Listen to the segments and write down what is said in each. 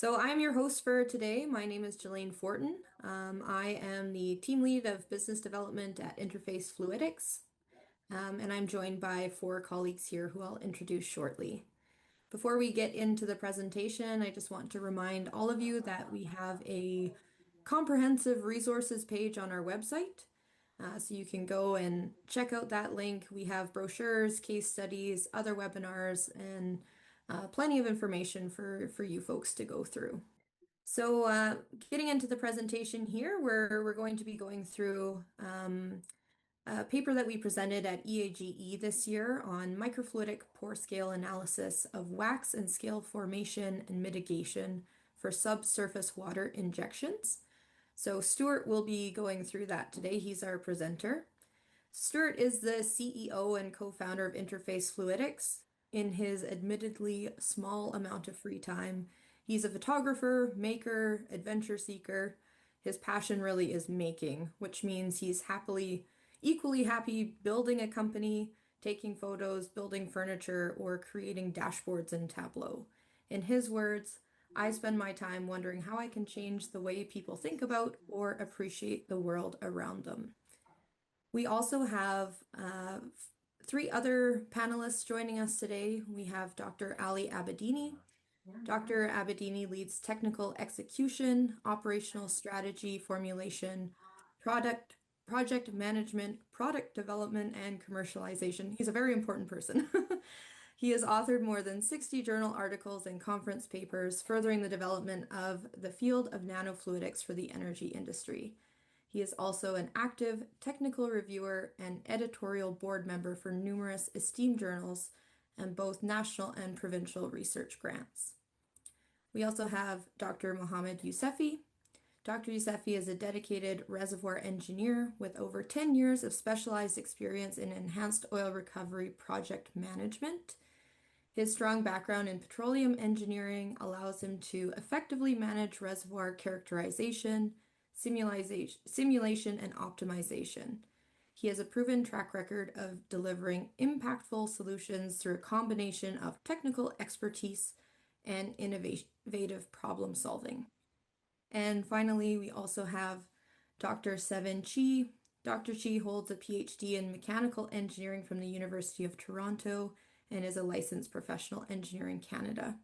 So I'm your host for today. My name is Jelaine Fortin. I am the team lead of business development at Interface Fluidics, and I'm joined by four colleagues here who I'll introduce shortly. Before we get into the presentation, I just want to remind all of you that we have a comprehensive resources page on our website. So you can go and check out that link. We have brochures, case studies, other webinars, and plenty of information for you folks to go through. So, getting into the presentation here, we're going to be going through a paper that we presented at EAGE this year on microfluidic pore scale analysis of wax and scale formation and mitigation for subsurface water injections. So, Stuart will be going through that today. He's our presenter. Stuart is the CEO and co-founder of Interface Fluidics. In his admittedly small amount of free time, he's a photographer, maker, adventure seeker. His passion really is making, which means he's equally happy building a company, taking photos, building furniture, or creating dashboards in Tableau. In his words, I spend my time wondering how I can change the way people think about or appreciate the world around them. We also have three other panelists joining us today. We have Dr. Ali Abedini. Dr. Abedini leads technical execution, operational strategy formulation, product project management, product development, and commercialization. He's a very important person. He has authored more than 60 journal articles and conference papers furthering the development of the field of nanofluidics for the energy industry. He is also an active technical reviewer and editorial board member for numerous esteemed journals and both national and provincial research grants. We also have Dr. Mohammed Yousefi. Dr. Yousefi is a dedicated reservoir engineer with over 10 years of specialized experience in enhanced oil recovery project management. His strong background in petroleum engineering allows him to effectively manage reservoir characterization, simulation, and optimization. He has a proven track record of delivering impactful solutions through a combination of technical expertise and innovative problem solving. And finally, we also have Dr. Seven Chi. Dr. Chi holds a PhD in mechanical engineering from the University of Toronto and is a licensed professional engineer in Canada.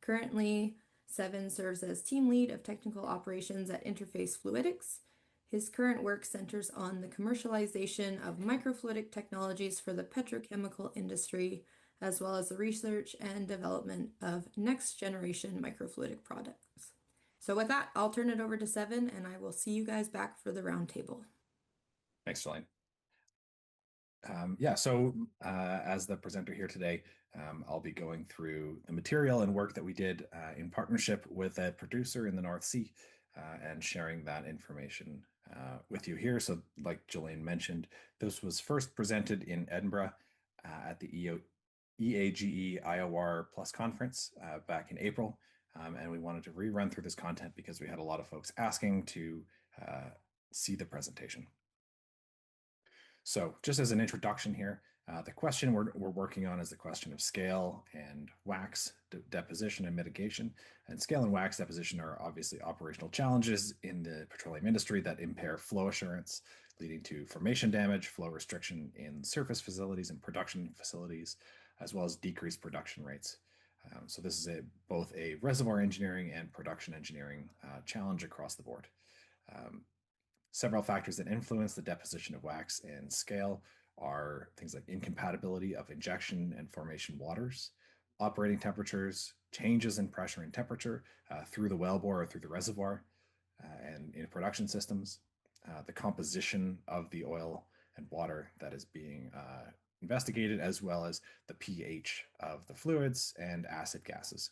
Currently, Seven serves as team lead of technical operations at Interface Fluidics. His current work centers on the commercialization of microfluidic technologies for the petrochemical industry, as well as the research and development of next-generation microfluidic products. So with that, I'll turn it over to Seven, and I will see you guys back for the roundtable. Thanks, Jelaine. So as the presenter here today, I'll be going through the material and work that we did in partnership with a producer in the North Sea and sharing that information with you here. So like Jelaine mentioned, this was first presented in Edinburgh at the EAGE IOR Plus conference back in April. And we wanted to rerun through this content because we had a lot of folks asking to see the presentation. So just as an introduction here, the question we're working on is the question of scale and wax deposition and mitigation. And scale and wax deposition are obviously operational challenges in the petroleum industry that impair flow assurance, leading to formation damage, flow restriction in surface facilities and production facilities, as well as decreased production rates. So this is both a reservoir engineering and production engineering challenge across the board. Several factors that influence the deposition of wax and scale are things like incompatibility of injection and formation waters, operating temperatures, changes in pressure and temperature through the wellbore or through the reservoir, and in production systems, the composition of the oil and water that is being investigated, as well as the pH of the fluids and acid gases.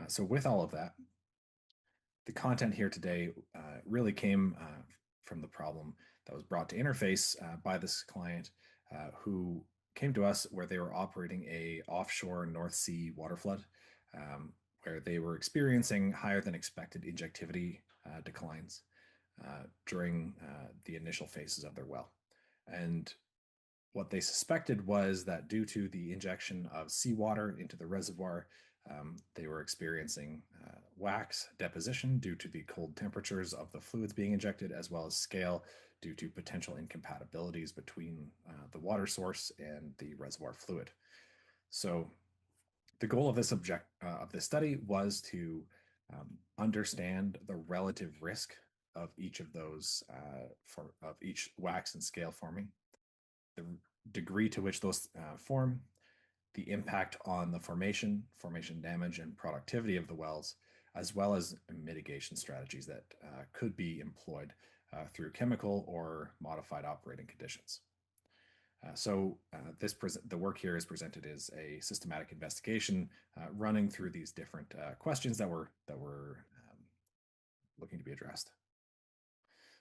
So with all of that, the content here today really came from the problem that was brought to Interface by this client who came to us where they were operating a offshore North Sea waterflood, where they were experiencing higher than expected injectivity declines during the initial phases of their well. And what they suspected was that due to the injection of seawater into the reservoir, They were experiencing wax deposition due to the cold temperatures of the fluids being injected, as well as scale due to potential incompatibilities between the water source and the reservoir fluid. So the goal of this study was to understand the relative risk of each of those of each wax and scale forming, the degree to which those form, the impact on the formation damage, and productivity of the wells, as well as mitigation strategies that could be employed through chemical or modified operating conditions. The work here is presented as a systematic investigation running through these different questions that were looking to be addressed.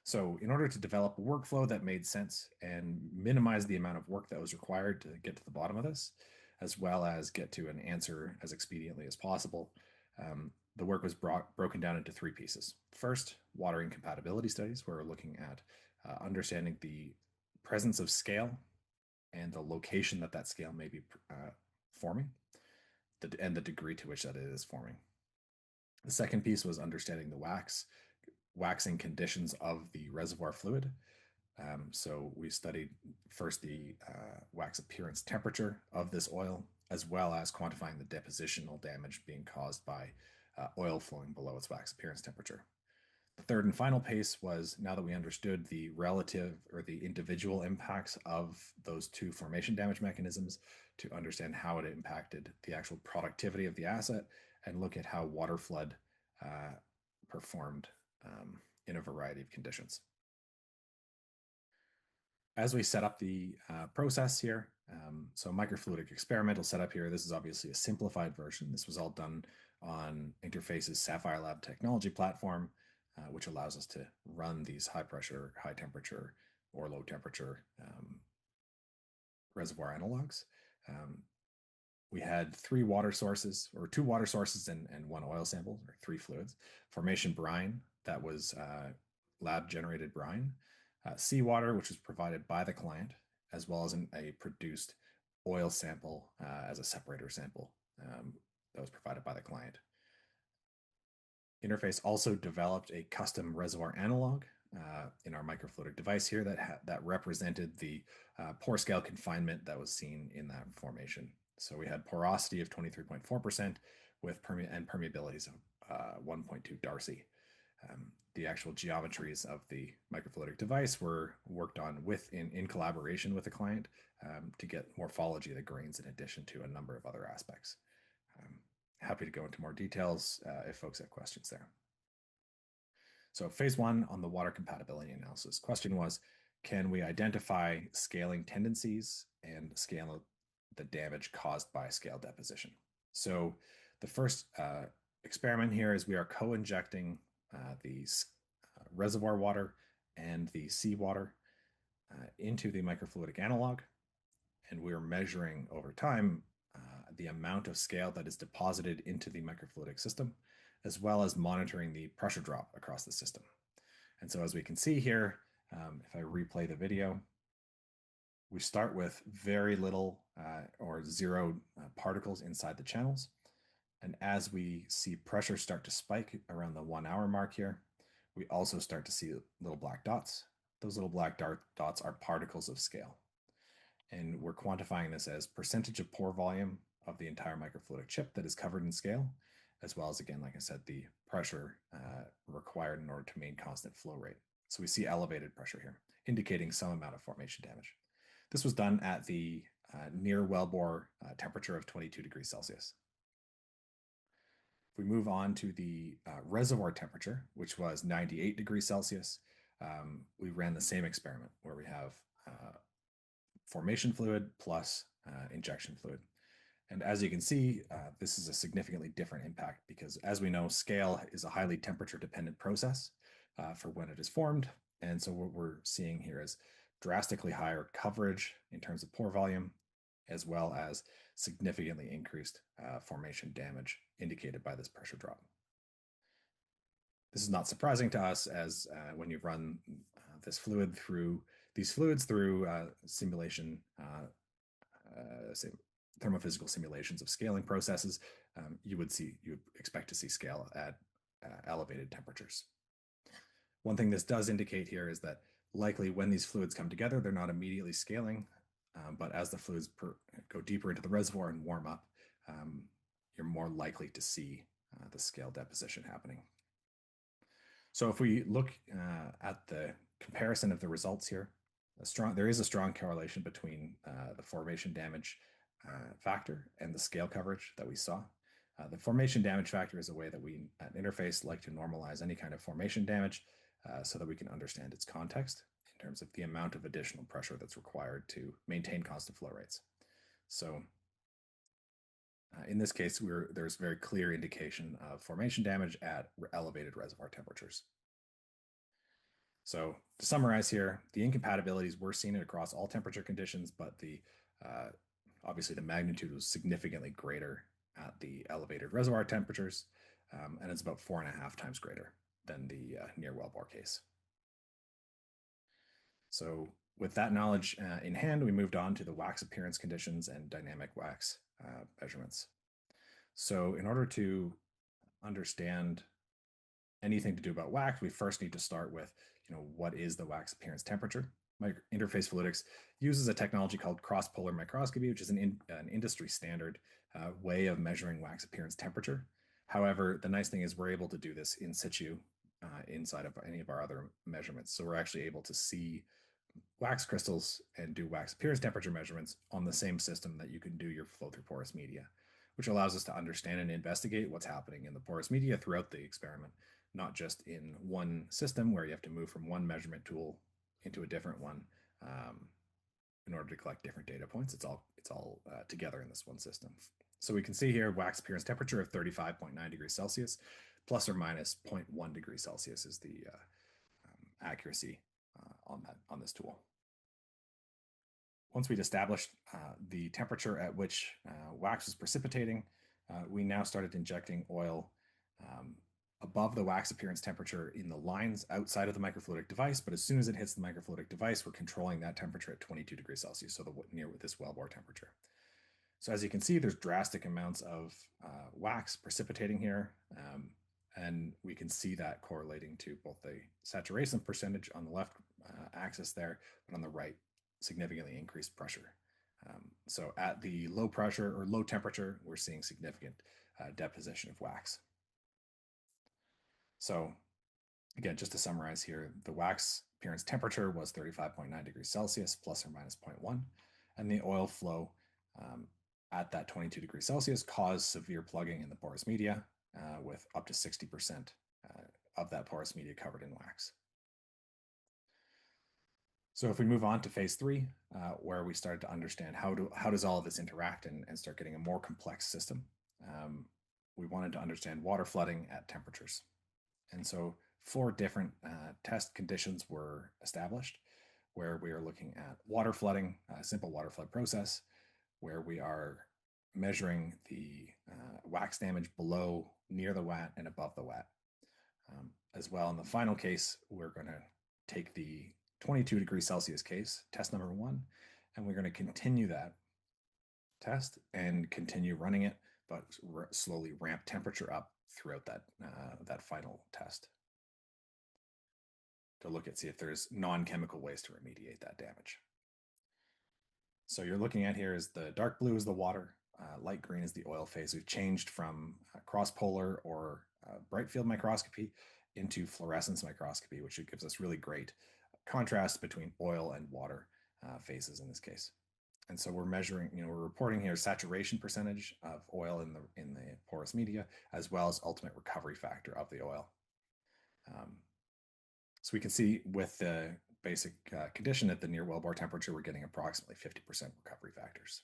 So in order to develop a workflow that made sense and minimize the amount of work that was required to get to the bottom of this, as well as get to an answer as expediently as possible, the work was broken down into three pieces. First, water incompatibility studies, where we're looking at understanding the presence of scale and the location that scale may be forming, and the degree to which that it is forming. The second piece was understanding the waxing conditions of the reservoir fluid. So we studied first the wax appearance temperature of this oil, as well as quantifying the depositional damage being caused by oil flowing below its wax appearance temperature. The third and final piece was, now that we understood the relative or the individual impacts of those two formation damage mechanisms, to understand how it impacted the actual productivity of the asset and look at how water flood performed in a variety of conditions. As we set up the process here, so microfluidic experimental setup here, this is obviously a simplified version. This was all done on Interface's Sapphire Lab technology platform, which allows us to run these high pressure, high temperature, or low temperature reservoir analogs. We had two water sources and one oil sample, or three fluids. Formation brine, that was lab generated brine. Seawater, which was provided by the client, as well as a produced oil sample as a separator sample that was provided by the client. Interface also developed a custom reservoir analog in our microfluidic device here that represented the pore scale confinement that was seen in that formation. So we had porosity of 23.4% with permeabilities of 1.2 Darcy. The actual geometries of the microfluidic device were worked on in collaboration with the client to get morphology of the grains, in addition to a number of other aspects. Happy to go into more details if folks have questions there. So phase one on the water compatibility analysis. Question was, can we identify scaling tendencies and scale the damage caused by scale deposition? So the first experiment here is we are co-injecting the reservoir water and the seawater into the microfluidic analog, and we are measuring over time the amount of scale that is deposited into the microfluidic system, as well as monitoring the pressure drop across the system. And so as we can see here, if I replay the video, we start with very little or zero particles inside the channels. And as we see pressure start to spike around the 1 hour mark here, we also start to see little black dots. Those little black dots are particles of scale. And we're quantifying this as percentage of pore volume of the entire microfluidic chip that is covered in scale, as well as, again, like I said, the pressure required in order to maintain constant flow rate. So we see elevated pressure here, indicating some amount of formation damage. This was done at the near wellbore temperature of 22 degrees Celsius. If we move on to the reservoir temperature, which was 98 degrees Celsius, we ran the same experiment where we have formation fluid plus injection fluid. And as you can see, this is a significantly different impact because, as we know, scale is a highly temperature dependent process for when it is formed. And so what we're seeing here is drastically higher coverage in terms of pore volume, as well as significantly increased formation damage indicated by this pressure drop. This is not surprising to us, as when you run these fluids through simulation thermophysical simulations of scaling processes, you would expect to see scale at elevated temperatures. One thing this does indicate here is that likely when these fluids come together, they're not immediately scaling, but as the fluids go deeper into the reservoir and warm up, you're more likely to see the scale deposition happening. So if we look at the comparison of the results here, there is a strong correlation between the formation damage factor and the scale coverage that we saw. The formation damage factor is a way that we at Interface like to normalize any kind of formation damage so that we can understand its context in terms of the amount of additional pressure that's required to maintain constant flow rates. So in this case, there's very clear indication of formation damage at elevated reservoir temperatures. So to summarize here, the incompatibilities were seen across all temperature conditions, but obviously the magnitude was significantly greater at the elevated reservoir temperatures, and it's about 4.5 times greater than the near wellbore case. So with that knowledge in hand, we moved on to the wax appearance conditions and dynamic wax measurements. So in order to understand anything to do about wax, we first need to start with, what is the wax appearance temperature? Interface Fluidics uses a technology called cross-polar microscopy, which is an industry standard way of measuring wax appearance temperature. However, the nice thing is we're able to do this in situ inside of any of our other measurements. So we're actually able to see wax crystals and do wax appearance temperature measurements on the same system that you can do your flow through porous media, which allows us to understand and investigate what's happening in the porous media throughout the experiment, not just in one system where you have to move from one measurement tool into a different one in order to collect different data points. It's all together in this one system. So we can see here wax appearance temperature of 35.9 degrees Celsius, plus or minus 0.1 degrees Celsius is the accuracy on this tool. Once we'd established the temperature at which wax was precipitating, we now started injecting oil above the wax appearance temperature in the lines outside of the microfluidic device. But as soon as it hits the microfluidic device, we're controlling that temperature at 22 degrees Celsius, so near this wellbore temperature. So as you can see, there's drastic amounts of wax precipitating here. And we can see that correlating to both the saturation percentage on the left axis there, but on the right, significantly increased pressure. So at the low pressure or low temperature, we're seeing significant deposition of wax. So again, just to summarize here, the wax appearance temperature was 35.9 degrees Celsius, plus or minus 0.1, and the oil flow at that 22 degrees Celsius caused severe plugging in the porous media, with up to 60% of that porous media covered in wax. So if we move on to phase 3, where we started to understand how does all of this interact and start getting a more complex system, we wanted to understand water flooding at temperatures. And so 4 different test conditions were established, where we are looking at water flooding, a simple water flood process, where we are measuring the wax damage below, near the WAT, and above the WAT. As well, in the final case, we're going to take the 22 degrees Celsius case, test number 1, and we're going to continue that test and continue running it, but slowly ramp temperature up throughout that final test to look at see if there's non-chemical ways to remediate that damage. So you're looking at here is the dark blue is the water, light green is the oil phase. We've changed from cross-polar or bright field microscopy into fluorescence microscopy, which gives us really great contrast between oil and water phases in this case. And so we're measuring, we're reporting here saturation percentage of oil in the porous media, as well as ultimate recovery factor of the oil. So we can see with the basic condition at the near wellbore temperature, we're getting approximately 50% recovery factors.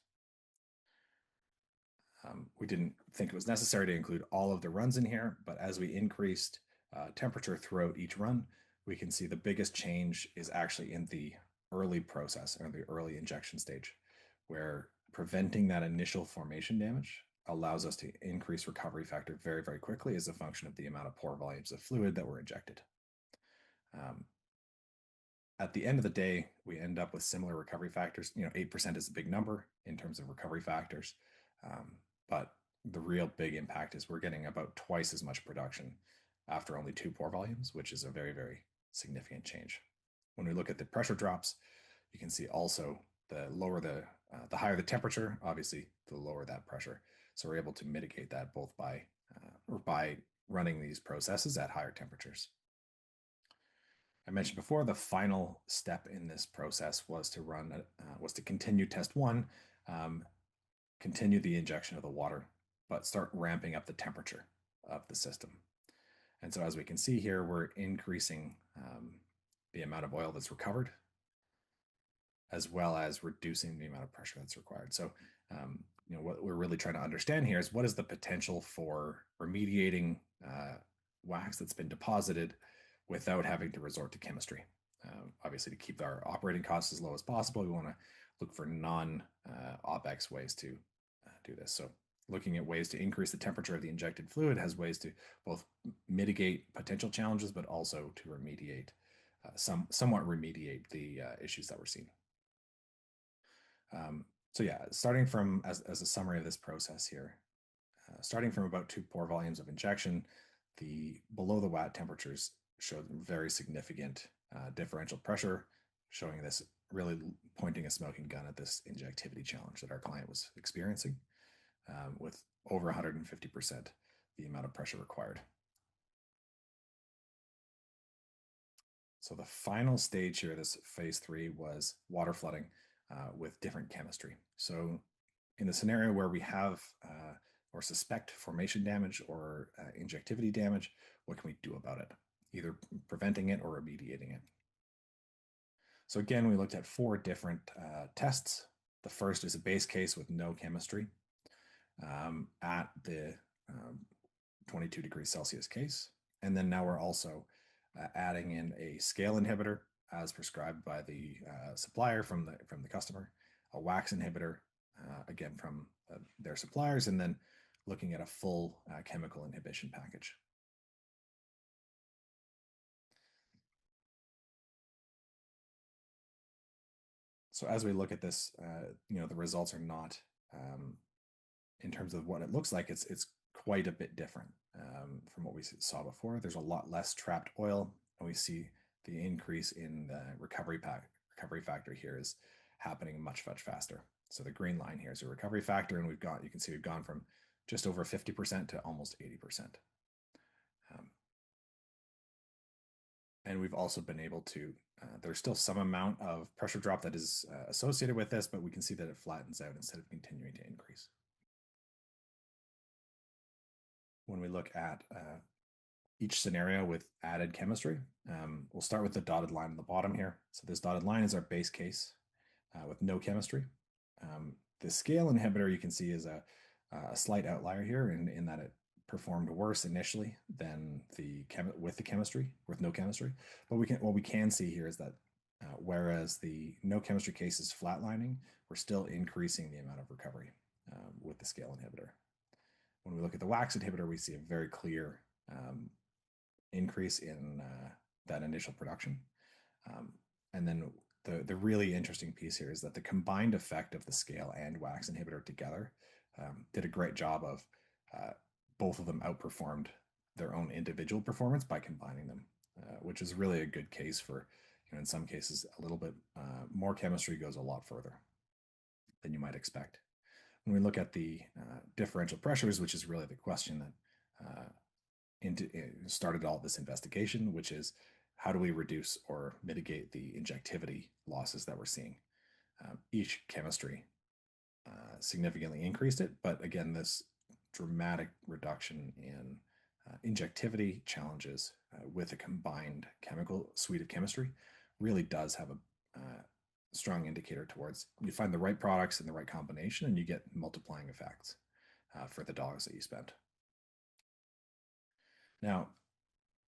We didn't think it was necessary to include all of the runs in here, but as we increased temperature throughout each run, we can see the biggest change is actually in the early process or the early injection stage, where preventing that initial formation damage allows us to increase recovery factor very, very quickly as a function of the amount of pore volumes of fluid that were injected. at the end of the day, we end up with similar recovery factors. 8% is a big number in terms of recovery factors. But the real big impact is we're getting about twice as much production after only 2 pore volumes, which is a very, very significant change. When we look at the pressure drops, you can see also the higher the temperature, obviously, the lower that pressure. So we're able to mitigate that both by running these processes at higher temperatures. I mentioned before, the final step in this process was to continue test 1, continue the injection of the water, but start ramping up the temperature of the system. And so as we can see here, we're increasing the amount of oil that's recovered, as well as reducing the amount of pressure that's required. So what we're really trying to understand here is what is the potential for remediating wax that's been deposited without having to resort to chemistry. Obviously, to keep our operating costs as low as possible, we want to look for non-OPEX ways to do this. So looking at ways to increase the temperature of the injected fluid has ways to both mitigate potential challenges, but also to remediate, somewhat remediate the issues that we're seeing. So yeah, starting from, as a summary of this process here, starting from about 2 pore volumes of injection, the below the watt temperatures showed very significant differential pressure, showing this, really pointing a smoking gun at this injectivity challenge that our client was experiencing, with over 150% the amount of pressure required. So the final stage here, this phase 3, was water flooding with different chemistry. So in the scenario where we have or suspect formation damage or injectivity damage, what can we do about it? Either preventing it or remediating it. So again, we looked at 4 different tests. The first is a base case with no chemistry at the 22 degrees Celsius case. And then now we're also adding in a scale inhibitor as prescribed by the supplier from the customer, a wax inhibitor, again from their suppliers, and then looking at a full chemical inhibition package. So as we look at this, the results are not, in terms of what it looks like, it's quite a bit different from what we saw before. There's a lot less trapped oil, and we see the increase in the recovery factor here is happening much, much faster. So the green line here is a recovery factor, and you can see we've gone from just over 50% to almost 80%. And we've also been able to, there's still some amount of pressure drop that is associated with this, but we can see that it flattens out instead of continuing to increase. When we look at each scenario with added chemistry, we'll start with the dotted line on the bottom here. So this dotted line is our base case with no chemistry. The scale inhibitor, you can see, is a slight outlier here in that it performed worse initially than with no chemistry. But what we can see here is that whereas the no chemistry case is flatlining, we're still increasing the amount of recovery with the scale inhibitor. When we look at the wax inhibitor, we see a very clear increase in that initial production. And then the really interesting piece here is that the combined effect of the scale and wax inhibitor together did a great job of both of them outperformed their own individual performance by combining them, which is really a good case for, in some cases, a little bit more chemistry goes a lot further than you might expect. When we look at the differential pressures, which is really the question that started all this investigation, which is how do we reduce or mitigate the injectivity losses that we're seeing? Each chemistry significantly increased it, but again, this dramatic reduction in injectivity challenges with a combined chemical suite of chemistry really does have a strong indicator towards you find the right products in the right combination and you get multiplying effects for the dollars that you spend. Now,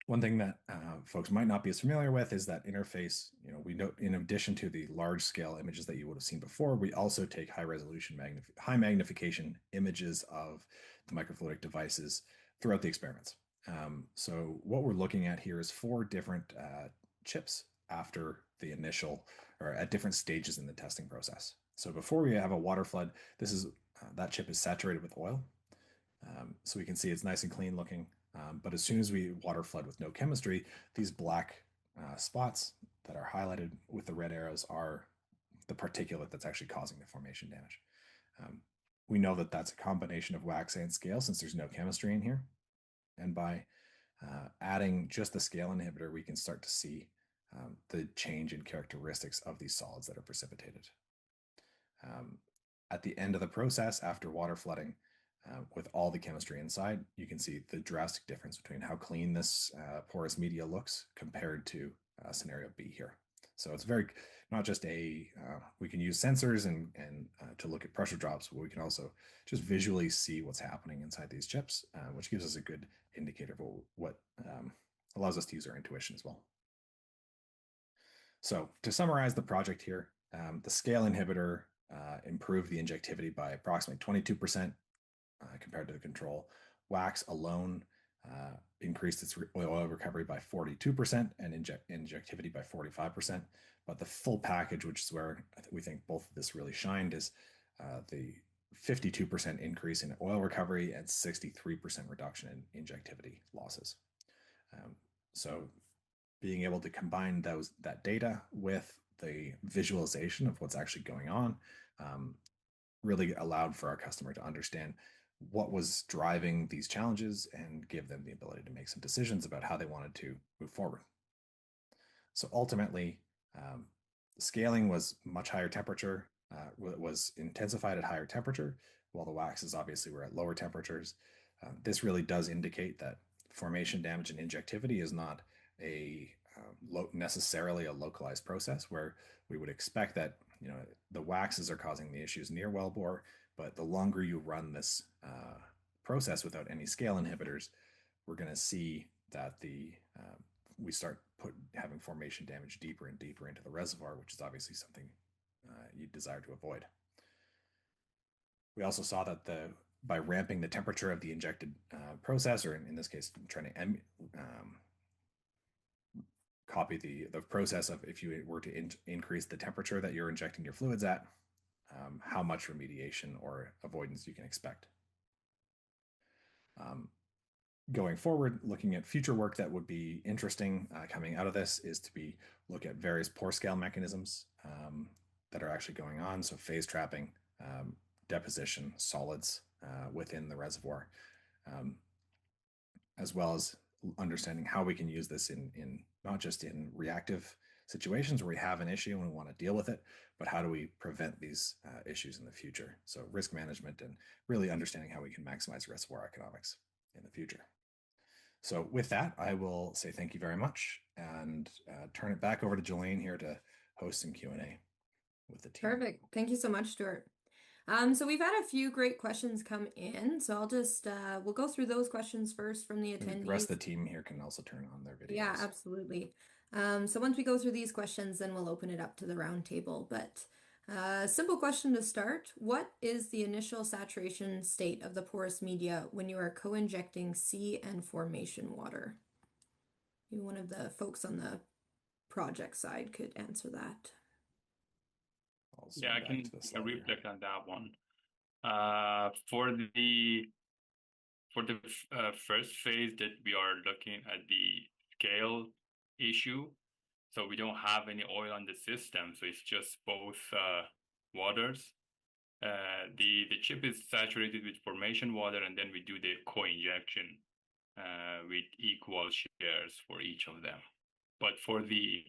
one thing that folks might not be as familiar with is that interface. We know, in addition to the large scale images that you would have seen before, we also take high resolution, high magnification images of the microfluidic devices throughout the experiments. So what we're looking at here is 4 different chips after the initial or at different stages in the testing process. So before we have a water flood, this is that chip is saturated with oil. So we can see it's nice and clean looking. But as soon as we water flood with no chemistry, these black spots that are highlighted with the red arrows are the particulate that's actually causing the formation damage. We know that that's a combination of wax and scale since there's no chemistry in here. And by adding just the scale inhibitor, we can start to see the change in characteristics of these solids that are precipitated. At the end of the process, after water flooding, with all the chemistry inside, you can see the drastic difference between how clean this porous media looks compared to scenario B here. So it's very, not just we can use sensors and to look at pressure drops, but we can also just visually see what's happening inside these chips, which gives us a good indicator of what allows us to use our intuition as well. So to summarize the project here, the scale inhibitor improved the injectivity by approximately 22% compared to the control. Wax alone increased its oil recovery by 42% and injectivity by 45%. But the full package, which is where we think both of this really shined, is the 52% increase in oil recovery and 63% reduction in injectivity losses. So being able to combine that data with the visualization of what's actually going on really allowed for our customer to understand what was driving these challenges and give them the ability to make some decisions about how they wanted to move forward. So ultimately, scaling was much higher temperature, was intensified at higher temperature, while the waxes obviously were at lower temperatures. This really does indicate that formation damage and injectivity is not necessarily a localized process, where we would expect that the waxes are causing the issues near wellbore, but the longer you run this process without any scale inhibitors, we're going to see that we start having formation damage deeper and deeper into the reservoir, which is obviously something you desire to avoid. We also saw that by ramping the temperature of the injected process, or in this case, trying to copy the process of if you were to increase the temperature that you're injecting your fluids at, how much remediation or avoidance you can expect. Going forward, looking at future work that would be interesting coming out of this is to look at various pore scale mechanisms that are actually going on. So phase trapping, deposition, solids within the reservoir, as well as understanding how we can use this in not just in reactive situations where we have an issue and we want to deal with it, but how do we prevent these issues in the future? So risk management and really understanding how we can maximize reservoir economics in the future. So with that, I will say thank you very much and turn it back over to Jolene here to host some Q&A with the team. Perfect. Thank you so much, Stuart. So we've had a few great questions come in, so I'll just, we'll go through those questions first from the attendees. The rest of the team here can also turn on their videos. Yeah, absolutely. So once we go through these questions, then we'll open it up to the round table. But simple question to start. What is the initial saturation state of the porous media when you are co-injecting sea and formation water? Maybe one of the folks on the project side could answer that. Yeah, I can reflect on that one. For the first phase that we are looking at the scale issue, so we don't have any oil on the system, so it's just both waters. The chip is saturated with formation water, and then we do the co-injection with equal shares for each of them. But for the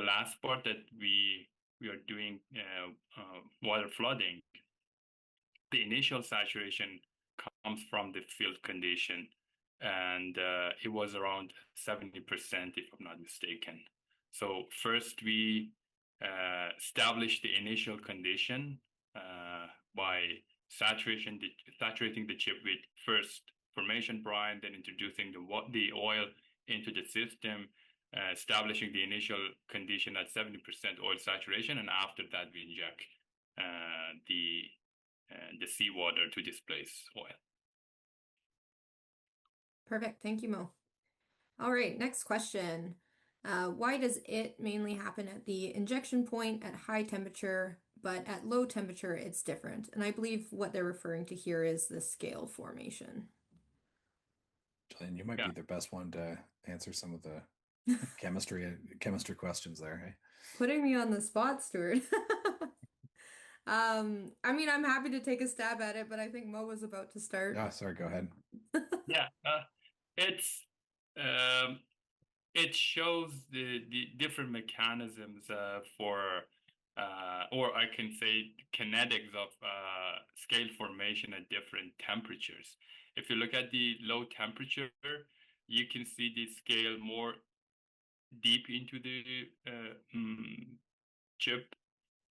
last part that we are doing water flooding, the initial saturation comes from the field condition, and it was around 70%, if I'm not mistaken. So first we established the initial condition by saturating the chip with first formation brine, then introducing the oil into the system, establishing the initial condition at 70% oil saturation, and after that we inject the seawater to displace oil. Perfect. Thank you, Mo. All right, next question. Why does it mainly happen at the injection point at high temperature, but at low temperature it's different? And I believe what they're referring to here is the scale formation. Jillian, you might Yeah. be the best one to answer some of the chemistry questions there. Hey? Putting me on the spot, Stuart. I mean, I'm happy to take a stab at it, but I think Mo was about to start. Yeah, sorry, go ahead. Yeah. It's it shows the different mechanisms for or I can say kinetics of scale formation at different temperatures. If you look at the low temperature, you can see the scale more deep into the chip,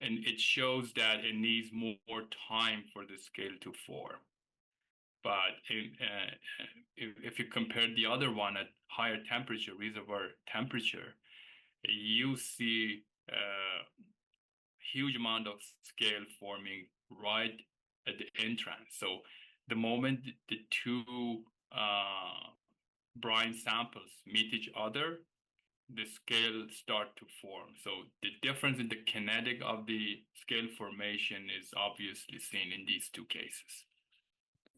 and it shows that it needs more time for the scale to form. But if you compare the other one at higher temperature, reservoir temperature, you see a huge amount of scale forming right at the entrance. So the moment the two brine samples meet each other, the scale start to form. So the difference in the kinetic of the scale formation is obviously seen in these two cases.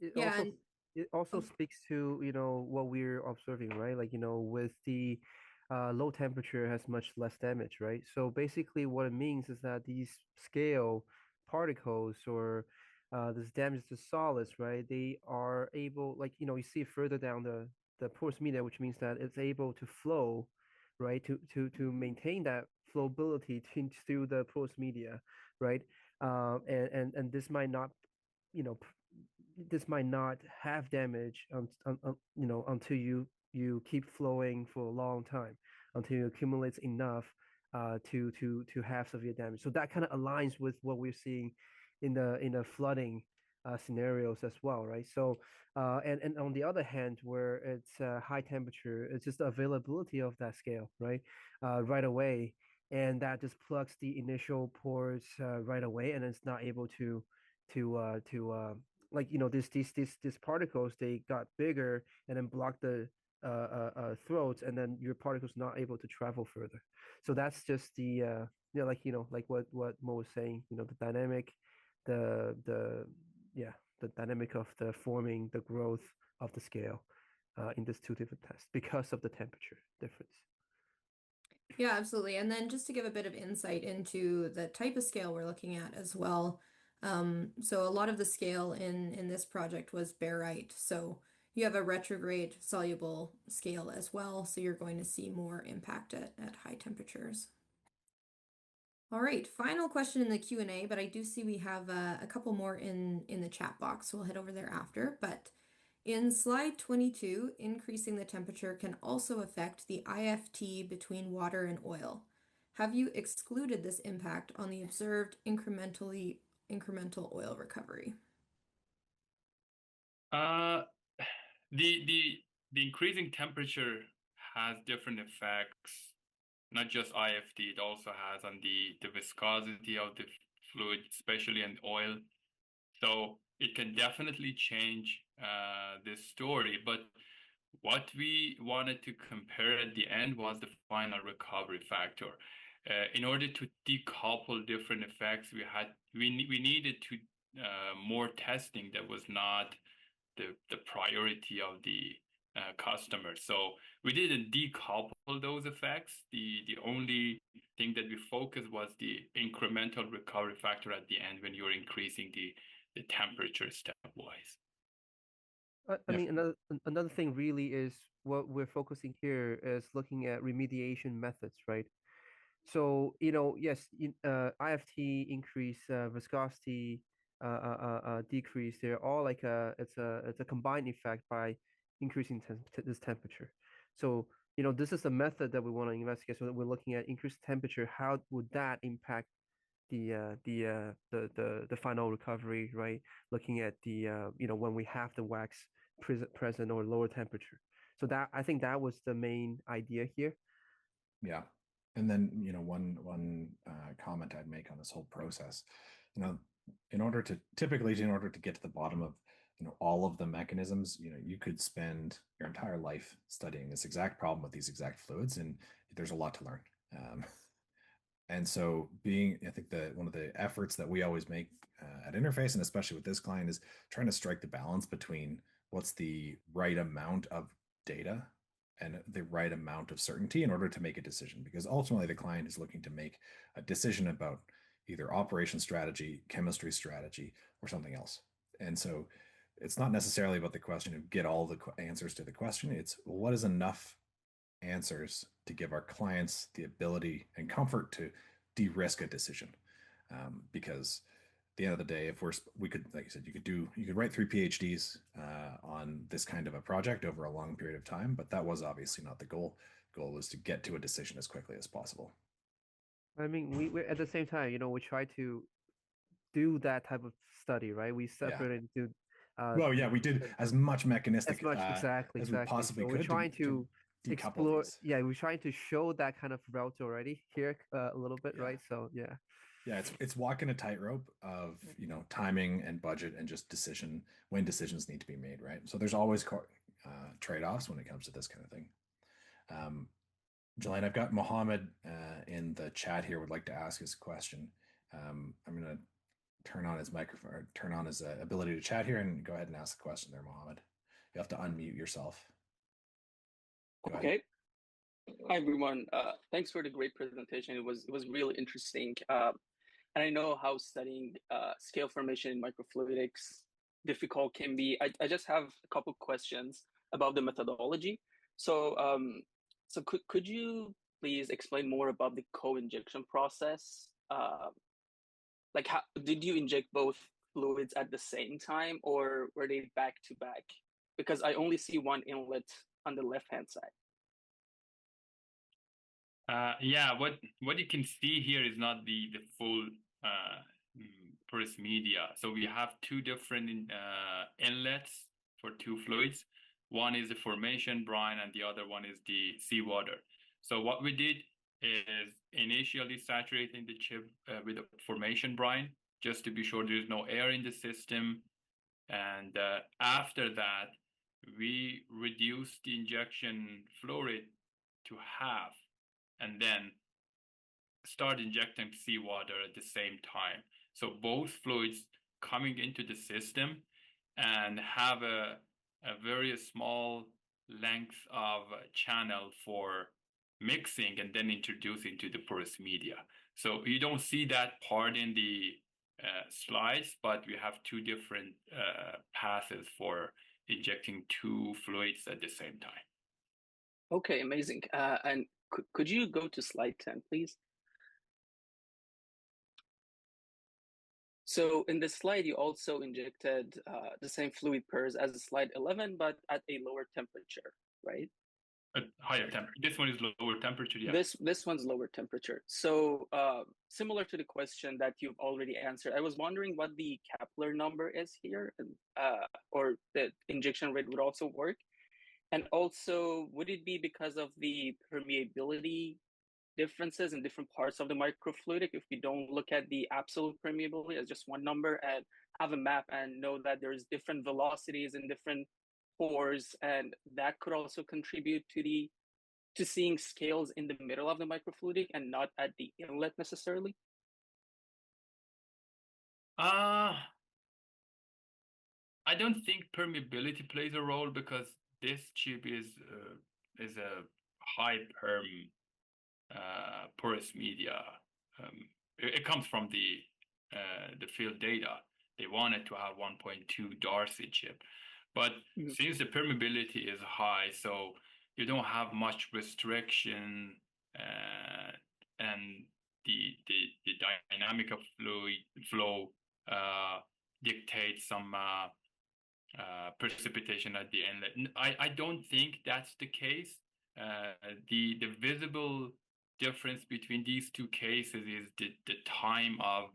it Yeah, also and it also oh, speaks to what we're observing, right? Like with the low temperature has much less damage, right? So basically, what it means is that these scale particles or this damage to solids, right? They are able, like you see further down the porous media, which means that it's able to flow, right? To maintain that flowability through the porous media, right? And this might not you know this might not have damage until you keep flowing for a long time until it accumulates enough to have severe damage. So that kind of aligns with what we're seeing in the flooding scenarios as well, right? So and on the other hand, where it's high temperature, it's just the availability of that scale, right? Right away, and that just plugs the initial pores right away, and it's not able to like these particles, they got bigger and then block the throats, and then your particles not able to travel further. So that's just the like what Mo was saying, the dynamic, the yeah, the dynamic of the forming, the growth of the scale in these two different tests because of the temperature difference. yeah, absolutely. And then just to give a bit of insight into the type of scale we're looking at as well. So a lot of the scale in this project was barite. So you have a retrograde soluble scale as well. So you're going to see more impact at high temperatures. All right, final question in the Q&A, but I do see we have a couple more in the chat box, so we'll head over there after. But in slide 22, increasing the temperature can also affect the IFT between water and oil. Have you excluded this impact on the observed incremental oil recovery? Uh, the increasing temperature has different effects, not just IFT. It also has on the viscosity of the fluid, especially in oil. So it can definitely change this story. But what we wanted to compare at the end was the final recovery factor. In order to decouple different effects, we needed to more testing that was not the priority of the customer. So we didn't decouple those effects. The only thing that we focused was the incremental recovery factor at the end when you're increasing the temperature stepwise. I mean, another thing really is what we're focusing here is looking at remediation methods, right? So, yes, IFT increase, viscosity decrease, they're all like it's a combined effect by increasing this temperature. So, this is a method that we want to investigate. So that we're looking at increased temperature. How would that impact the final recovery, right? Looking at when we have the wax present or lower temperature. So that I think that was the main idea here. Yeah. And then, one comment I'd make on this whole process, in order to get to the bottom of all of the mechanisms, you could spend your entire life studying this exact problem with these exact fluids, and there's a lot to learn. And so I think one of the efforts that we always make at Interface, and especially with this client, is trying to strike the balance between what's the right amount of data and the right amount of certainty in order to make a decision. Because ultimately the client is looking to make a decision about either operation strategy, chemistry strategy, or something else. And so it's not necessarily about the question of get all the answers to the question. It's what is enough answers to give our clients the ability and comfort to de-risk a decision. Because at the end of the day, if we could, like you said, you could write 3 PhDs on this kind of a project over a long period of time, but that was obviously not the goal. The goal was to get to a decision as quickly as possible. I mean, we at the same time, we try to do that type of study, right? We separate into well, yeah, we did as much mechanistic as much exactly as we possibly so could we're trying to decouple these. Yeah, we're trying to show that kind of route already here a little bit, right? So yeah, it's walking a tightrope of timing and budget and just when decisions need to be made, right? So there's always trade-offs when it comes to this kind of thing. Jelaine, I've got Mohammed in the chat here, would like to ask his question. I'm going to turn on his microphone, or turn on his ability to chat here, and go ahead and ask the question there, Mohammed. You have to unmute yourself. Okay. Hi, everyone. Thanks for the great presentation. It was really interesting. And I know how studying scale formation in microfluidics difficult can be. I just have a couple questions about the methodology. So could you please explain more about the co-injection process? Like, how did you inject both fluids at the same time, or were they back to back? Because I only see one inlet on the left-hand side. Yeah, what you can see here is not the full porous media. So we have two different inlets for two fluids. One is the formation brine, and the other one is the seawater. So what we did is initially saturating the chip with a formation brine, just to be sure there's no air in the system. And after that, we reduced the injection flow rate to half, and then start injecting seawater at the same time. So both fluids coming into the system and have a very small length of channel for mixing and then introducing to the porous media. So you don't see that part in the slides, but we have two different passes for injecting two fluids at the same time. Okay, amazing. And could you go to slide 10, please? So in this slide, you also injected the same fluid pairs as slide 11, but at a lower temperature, right? At higher temperature. This one is lower temperature, yeah. This one's lower temperature. So similar to the question that you've already answered, I was wondering what the Kepler number is here, or the injection rate would also work. And also, would it be because of the permeability differences in different parts of the microfluidic if we don't look at the absolute permeability as just one number and have a map and know that there's different velocities in different pores, and that could also contribute to seeing scales in the middle of the microfluidic and not at the inlet necessarily? I don't think permeability plays a role, because this chip is a high perm porous media. It comes from the field data. They wanted to have 1.2 Darcy chip, but since the permeability is high, so you don't have much restriction, and the dynamic of flow dictates some precipitation at the inlet. I don't think that's the case. The visible difference between these two cases is the time of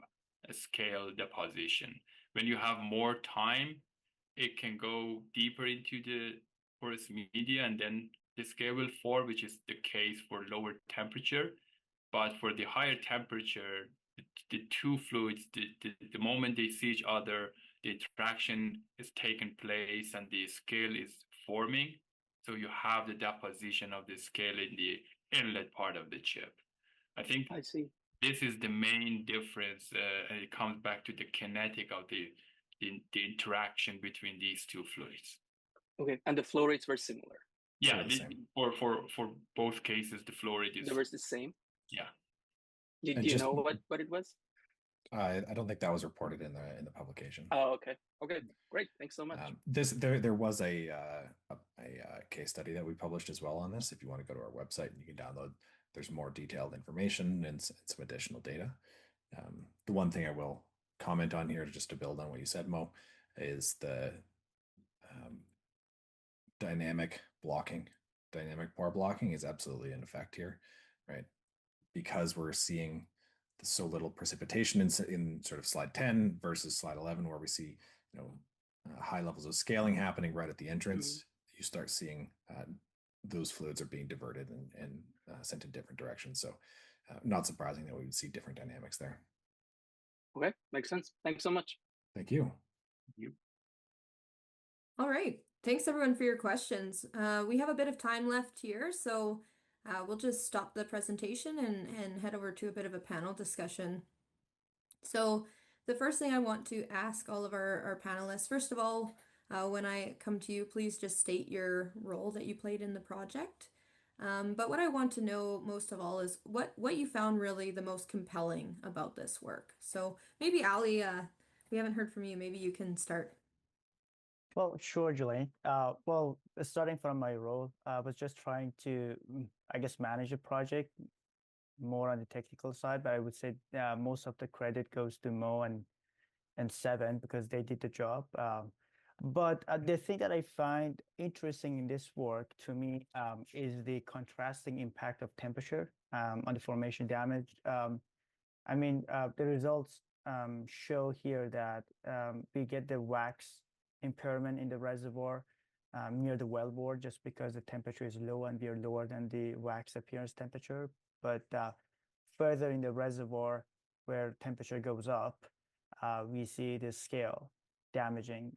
a scale deposition. When you have more time, it can go deeper into the porous media, and then the scale will form, which is the case for lower temperature. But for the higher temperature, the two fluids, the moment they see each other, the interaction is taking place and the scale is forming. So you have the deposition of the scale in the inlet part of the chip. I think I see. this is the main difference, and it comes back to the kinetic of the interaction between these two fluids. Okay, and the flow rates were similar. Yeah, for both cases, the flow rate is. They were the same. Yeah. Do you know what it was? I don't think that was reported in the publication. Oh, okay. Okay, great. Thanks so much. There was a case study that we published as well on this. If you want to go to our website, and you can download. There's more detailed information and some additional data. The one thing I will comment on here, just to build on what you said, Mo, is the dynamic blocking. Dynamic pore blocking is absolutely in effect here, right? Because we're seeing so little precipitation in sort of slide 10 versus slide 11, where we see high levels of scaling happening right at the entrance. You start seeing those fluids are being diverted and sent in different directions. So not surprising that we would see different dynamics there. Okay, makes sense. Thanks so much. Thank you. Thank you. All right. Thanks everyone for your questions. We have a bit of time left here, so we'll just stop the presentation and head over to a bit of a panel discussion. So the first thing I want to ask all of our panelists, first of all, when I come to you, please just state your role that you played in the project. But what I want to know most of all is what you found really the most compelling about this work. So maybe Ali, we haven't heard from you. Maybe you can start. Well, sure, Jelaine. Well, starting from my role, I was just trying to, I guess, manage a project more on the technical side, but I would say most of the credit goes to Mo and Seven because they did the job. But the thing that I find interesting in this work to me is the contrasting impact of temperature on the formation damage. I mean, the results show here that we get the wax impairment in the reservoir near the wellbore just because the temperature is low and we are lower than the wax appearance temperature. But further in the reservoir where temperature goes up, we see the scale damaging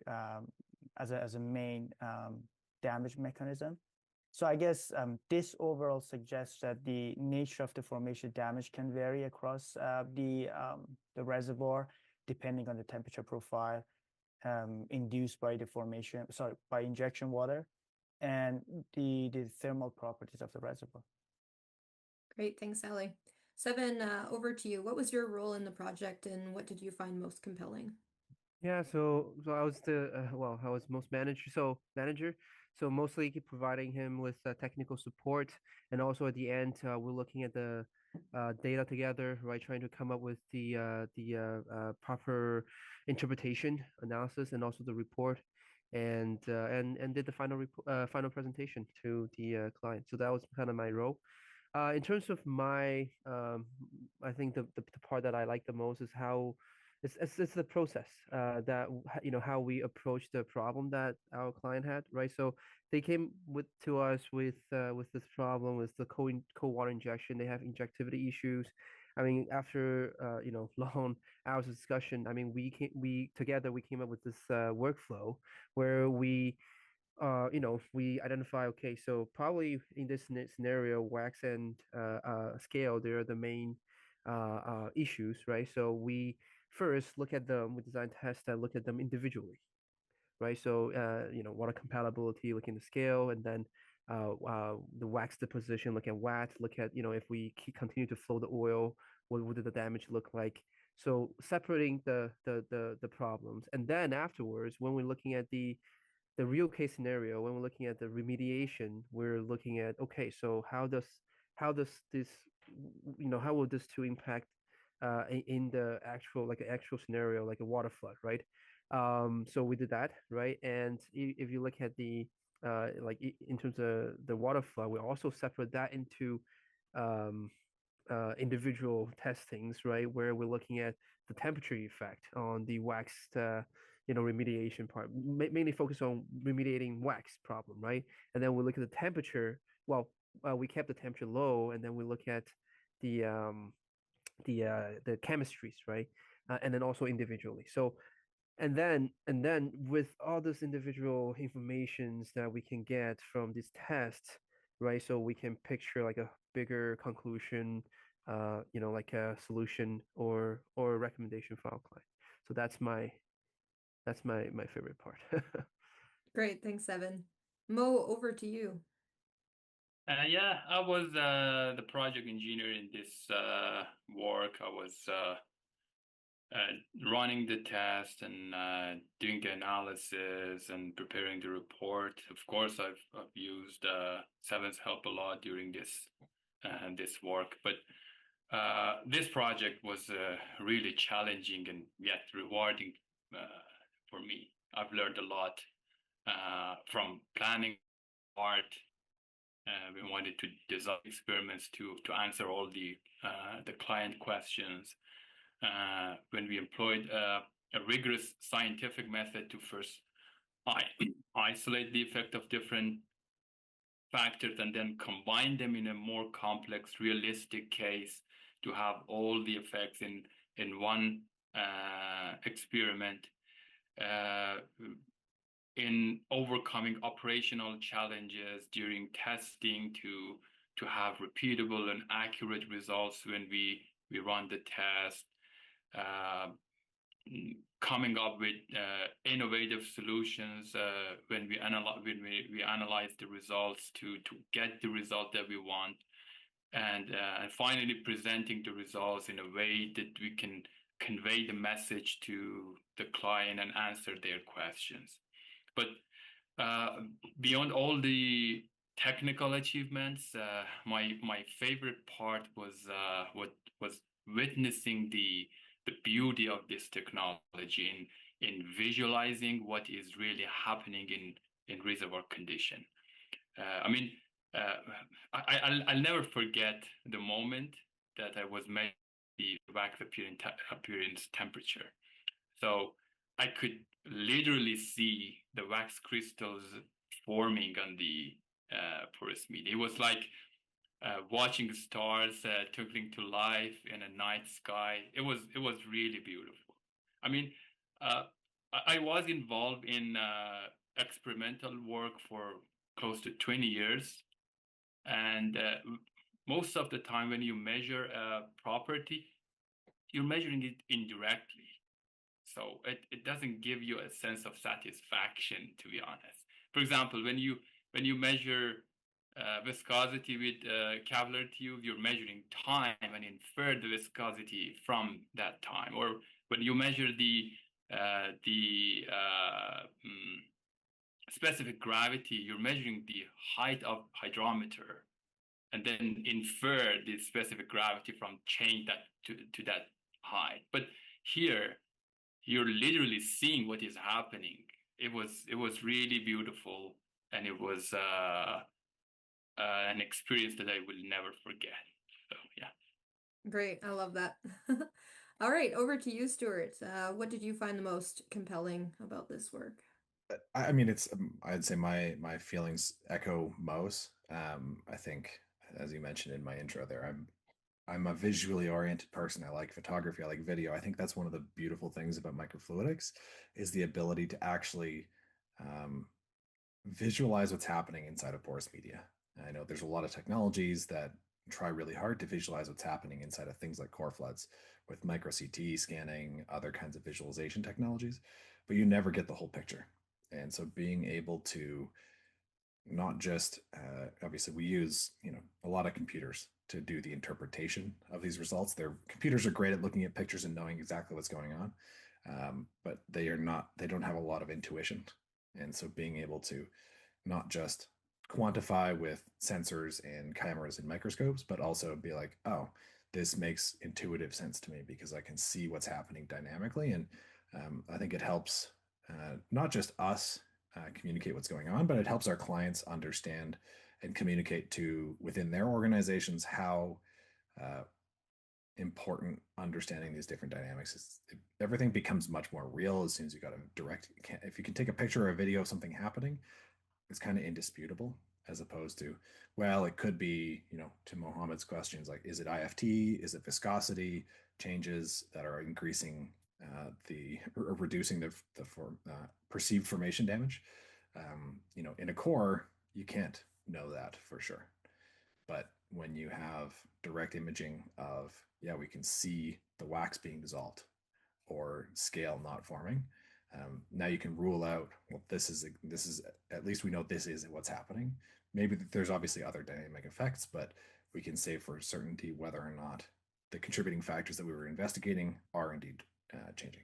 as a main damage mechanism. So I guess this overall suggests that the nature of the formation damage can vary across the reservoir depending on the temperature profile induced by the formation, by injection water and the thermal properties of the reservoir. Great, thanks, Ali. Seven, over to you. What was your role in the project and what did you find most compelling? Yeah, so I was I was manager. So mostly providing him with technical support, and also at the end, we're looking at the data together, right? Trying to come up with the proper interpretation, analysis, and also the report, and did the final presentation to the client. So that was kind of my role. In terms of my, I think the part that I like the most is how it's the process that how we approach the problem that our client had, right? So they came to us with this problem with the cold water injection. They have injectivity issues. I mean, after long hours of discussion, I mean, we together came up with this workflow where we we identify, okay, so probably in this scenario, wax and scale, they're the main issues, right? So we first look at them, we design tests that look at them individually, right? So, water compatibility, look in the scale, and then the wax deposition, look at watts, look at, if we continue to flow the oil, what would the damage look like? So separating the problems. And then afterwards, when we're looking at the real case scenario, when we're looking at the remediation, we're looking at, okay, so how does this, how will this two impact in the actual scenario, like a water flood, right? So we did that, right? And if you look at the in terms of the water flood, we also separate that into individual testings, right? Where we're looking at the temperature effect on the waxed remediation part, mainly focus on remediating wax problem, right? And then we look at the temperature. Well, we kept the temperature low, and then we look at the chemistries, right? And then also individually. So and then with all this individual informations that we can get from these tests, right? So we can picture like a bigger conclusion, like a solution or a recommendation for our client. So that's my favorite part. Great, thanks, Evan. Mo, over to you. Yeah, I was the project engineer in this work. I was running the test and doing the analysis and preparing the report. Of course, I've used Seven's help a lot during this work, but this project was really challenging and yet rewarding for me. I've learned a lot from planning part. We wanted to design experiments to answer all the client questions. When we employed a rigorous scientific method to first isolate the effect of different factors and then combine them in a more complex, realistic case to have all the effects in one experiment. In overcoming operational challenges during testing to have repeatable and accurate results when we run the test, coming up with innovative solutions when we analyze the results to get the result that we want, and finally presenting the results in a way that we can convey the message to the client and answer their questions. But beyond all the technical achievements, my favorite part was what was witnessing the beauty of this technology in visualizing what is really happening in reservoir condition. I'll never forget the moment that I was measuring the wax appearance temperature. So I could literally see the wax crystals forming on the porous media. It was like watching stars twinkling to life in a night sky. It was really beautiful. I was involved in experimental work for close to 20 years, and most of the time when you measure a property, you're measuring it indirectly. So it doesn't give you a sense of satisfaction, to be honest. For example, when you measure viscosity with a capillary tube, you're measuring time and infer the viscosity from that time. Or when you measure the specific gravity, you're measuring the height of hydrometer and then infer the specific gravity from change that to that height. But here, you're literally seeing what is happening. It was really beautiful, and it was an experience that I will never forget. So yeah. Great, I love that. All right, over to you, Stuart. What did you find the most compelling about this work? I mean, it's I'd say my feelings echo Mo's. I think, as you mentioned in my intro there, I'm a visually oriented person. I like photography. I like video. I think that's one of the beautiful things about microfluidics is the ability to actually visualize what's happening inside of porous media. I know there's a lot of technologies that try really hard to visualize what's happening inside of things like core floods with micro CT scanning, other kinds of visualization technologies, but you never get the whole picture. And so being able to not just obviously we use a lot of computers to do the interpretation of these results. Their computers are great at looking at pictures and knowing exactly what's going on, but they don't have a lot of intuition. And so being able to not just quantify with sensors and cameras and microscopes, but also be like, oh, this makes intuitive sense to me because I can see what's happening dynamically. And I think it helps not just us communicate what's going on, but it helps our clients understand and communicate to within their organizations how important understanding these different dynamics is. Everything becomes much more real as soon as you got a direct. If you can take a picture or a video of something happening, it's kind of indisputable, as opposed to, well, it could be, to Mohammed's questions, like, is it IFT? Is it viscosity changes that are increasing reducing the perceived formation damage. In a core, you can't know that for sure. But when you have direct imaging of, we can see the wax being dissolved or scale not forming, now you can rule out, well, this is at least we know this is what's happening. Maybe there's obviously other dynamic effects, but we can say for certainty whether or not the contributing factors that we were investigating are indeed changing.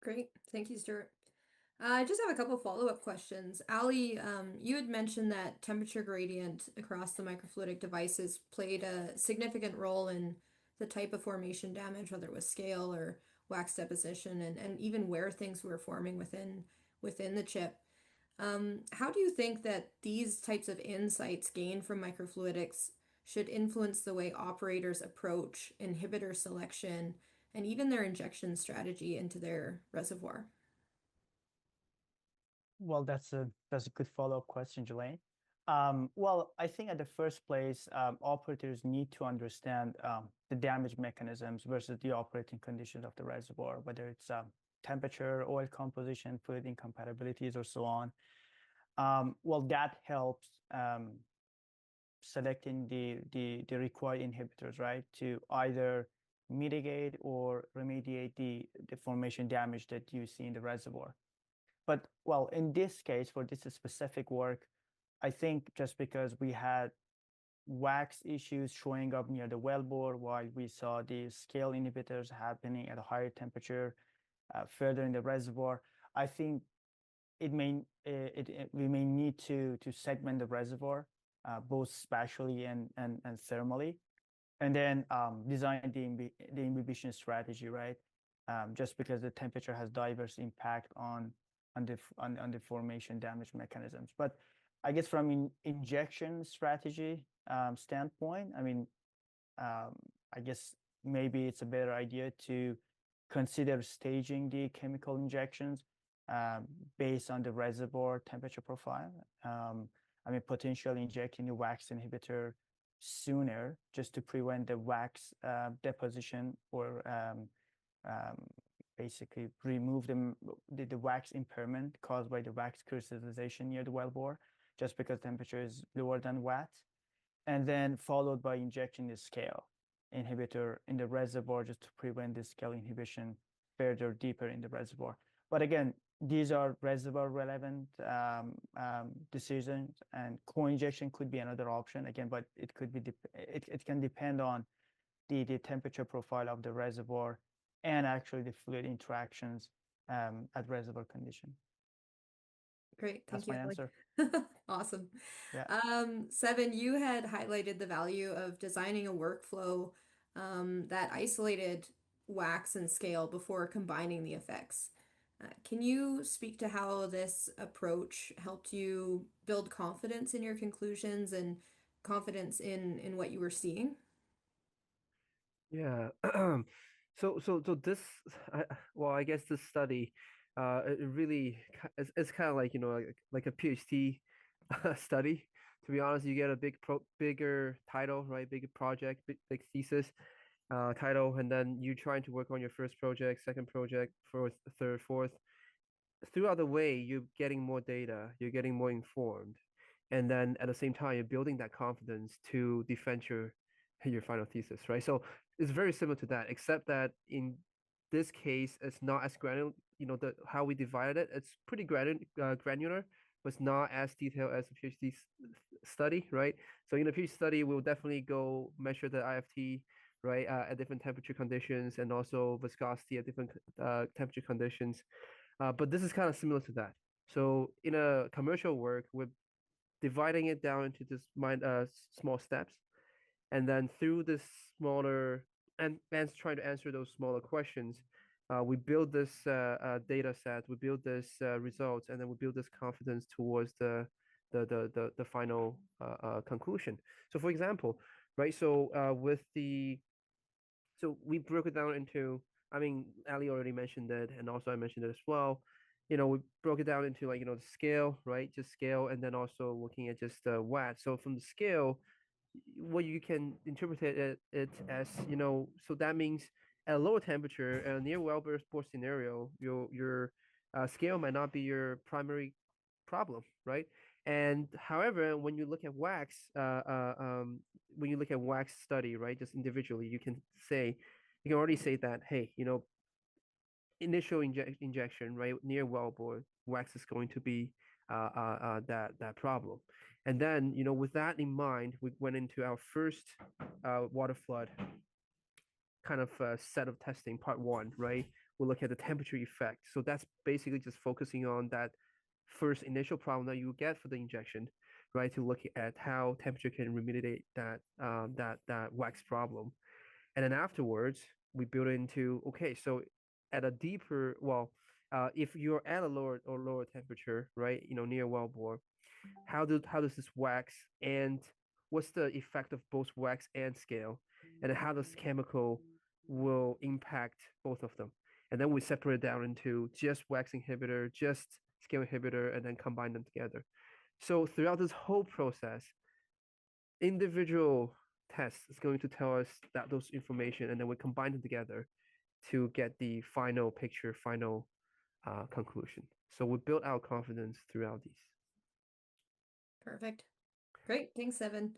Great. Thank you, Stuart. I just have a couple follow-up questions. Ali, you had mentioned that temperature gradient across the microfluidic devices played a significant role in the type of formation damage, whether it was scale or wax deposition, and even where things were forming within the chip. How do you think that these types of insights gained from microfluidics should influence the way operators approach inhibitor selection and even their injection strategy into their reservoir? Well, that's a good follow-up question, Jelaine. Well, I think at the first place, operators need to understand the damage mechanisms versus the operating conditions of the reservoir, whether it's temperature, oil composition, fluid incompatibilities, or so on. Well, that helps selecting the required inhibitors, right, to either mitigate or remediate the formation damage that you see in the reservoir. But well, in this case, for this specific work, I think just because we had wax issues showing up near the wellbore while we saw the scale inhibitors happening at a higher temperature further in the reservoir, I think we may need to segment the reservoir both spatially and thermally, and then design the inhibition strategy, right? Just because the temperature has diverse impact on the formation damage mechanisms. But I guess from an injection strategy standpoint, I mean, I guess maybe it's a better idea to consider staging the chemical injections based on the reservoir temperature profile. I mean, potentially injecting the wax inhibitor sooner just to prevent the wax deposition or basically remove the wax impairment caused by the wax crystallization near the wellbore, just because temperature is lower than Watt, and then followed by injecting the scale inhibitor in the reservoir just to prevent the scale inhibition further deeper in the reservoir. But again, these are reservoir relevant decisions, and co-injection could be another option again, but it could be it can depend on the temperature profile of the reservoir and actually the fluid interactions at reservoir condition. Great, thank That's you. my answer. Awesome. Yeah. Seven, you had highlighted the value of designing a workflow that isolated wax and scale before combining the effects. Can you speak to how this approach helped you build confidence in your conclusions and confidence in what you were seeing? Yeah. So this, I guess this study, it really it's kind of like like a PhD study. To be honest, you get a bigger title, right? Bigger project, big thesis title, and then you're trying to work on your first project, second project, fourth, third, fourth. Throughout the way, you're getting more data, you're getting more informed, and then at the same time, you're building that confidence to defend your final thesis, right? So it's very similar to that, except that in this case, it's not as granular. The how we divided it, it's pretty granular, but it's not as detailed as a PhD study, right? So in a PhD study, we'll definitely go measure the IFT, right, at different temperature conditions, and also viscosity at different temperature conditions. But this is kind of similar to that. So in a commercial work, we're dividing it down into this small steps, and then through this smaller and trying to answer those smaller questions, we build this data set, we build this results, and then we build this confidence towards the final conclusion. So for example, right? So so we broke it down into, I mean, Ali already mentioned it, and also I mentioned it as well. We broke it down into, like, the scale, right? Just scale, and then also looking at just watt. So from the scale, what you can interpret it as, so that means at a lower temperature, near wellbore scenario, your scale might not be your primary problem, right? And however, when you look at wax, when you look at wax study, right, just individually, you can already say that, hey, initial injection, right, near wellbore, wax is going to be that problem. And then, with that in mind, we went into our first water flood kind of set of testing, part one, right? We'll look at the temperature effect. So that's basically just focusing on that first initial problem that you get for the injection, right? To look at how temperature can remediate that wax problem. And then afterwards, we build into, okay, so at a deeper, well, if you're at a lower temperature, right, near wellbore, how does this wax and what's the effect of both wax and scale, and how does chemical will impact both of them, and then we separate it down into just wax inhibitor, just scale inhibitor, and then combine them together. So throughout this whole process, individual tests is going to tell us that those information, and then we combine them together to get the final picture, final conclusion. So we build our confidence throughout these. Perfect. Great. Thanks, Evan.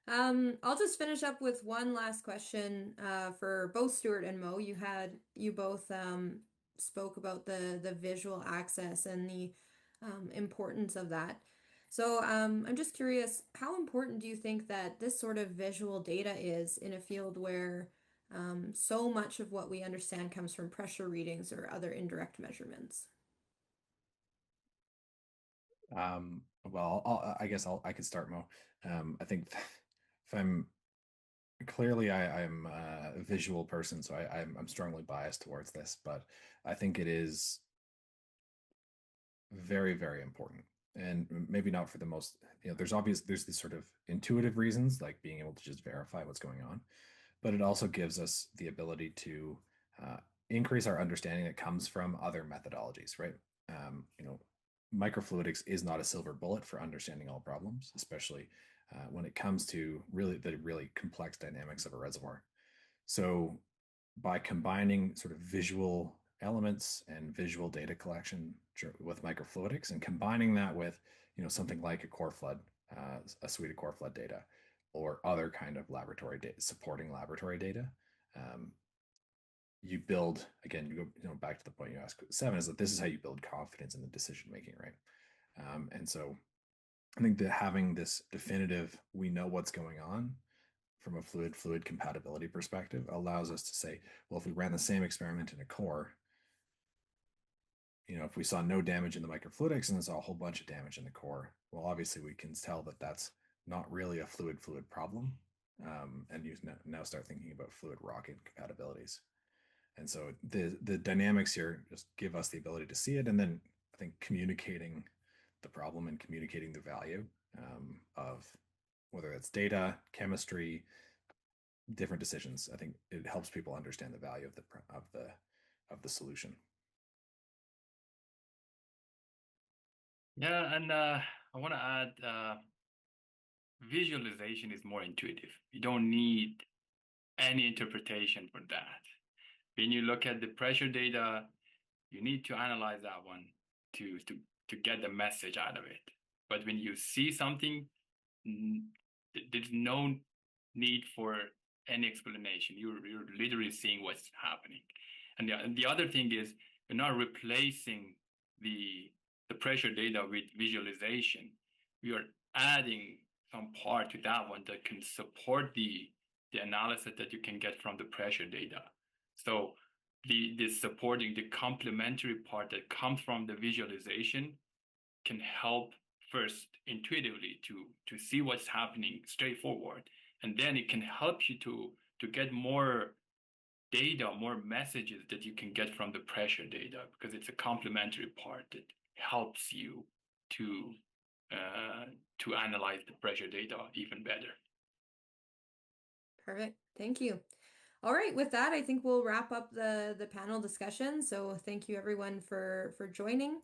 I'll just finish up with one last question for both Stuart and Mo. You both spoke about the visual access and the importance of that. So I'm just curious, how important do you think that this sort of visual data is in a field where so much of what we understand comes from pressure readings or other indirect measurements? Well, I guess I could start, Mo. I think if I'm clearly I'm a visual person, so I'm strongly biased towards this, but I think it is very, very important. And maybe not for the most, there's these sort of intuitive reasons, like being able to just verify what's going on, but it also gives us the ability to increase our understanding that comes from other methodologies, right? Microfluidics is not a silver bullet for understanding all problems, especially when it comes to the really complex dynamics of a reservoir. So by combining sort of visual elements and visual data collection with microfluidics and combining that with something like a core flood, a suite of core flood data, or other kind of laboratory data, supporting laboratory data, you build, again, you go back to the point you asked, Seven, is that this is how you build confidence in the decision making, right? And so I think that having this definitive, we know what's going on from a fluid compatibility perspective allows us to say, well, if we ran the same experiment in a core, if we saw no damage in the microfluidics and saw a whole bunch of damage in the core, well, obviously we can tell that that's not really a fluid problem. And you now start thinking about fluid rock incompatibilities. And so the dynamics here just give us the ability to see it. And then I think communicating the problem and communicating the value of whether it's data, chemistry, different decisions, I think it helps people understand the value of the solution. Yeah, and I want to add visualization is more intuitive. You don't need any interpretation for that. When you look at the pressure data, you need to analyze that one to get the message out of it. But when you see something, there's no need for any explanation. You're literally seeing what's happening. And the other thing is, you're not replacing the pressure data with visualization. We are adding some part to that one that can support the analysis that you can get from the pressure data. So the supporting, the complementary part that comes from the visualization can help first intuitively to see what's happening straightforward, and then it can help you to get more data, more messages that you can get from the pressure data, because it's a complementary part that helps you to analyze the pressure data even better. Perfect. Thank you. All right, with that, I think we'll wrap up the panel discussion. So thank you everyone for joining.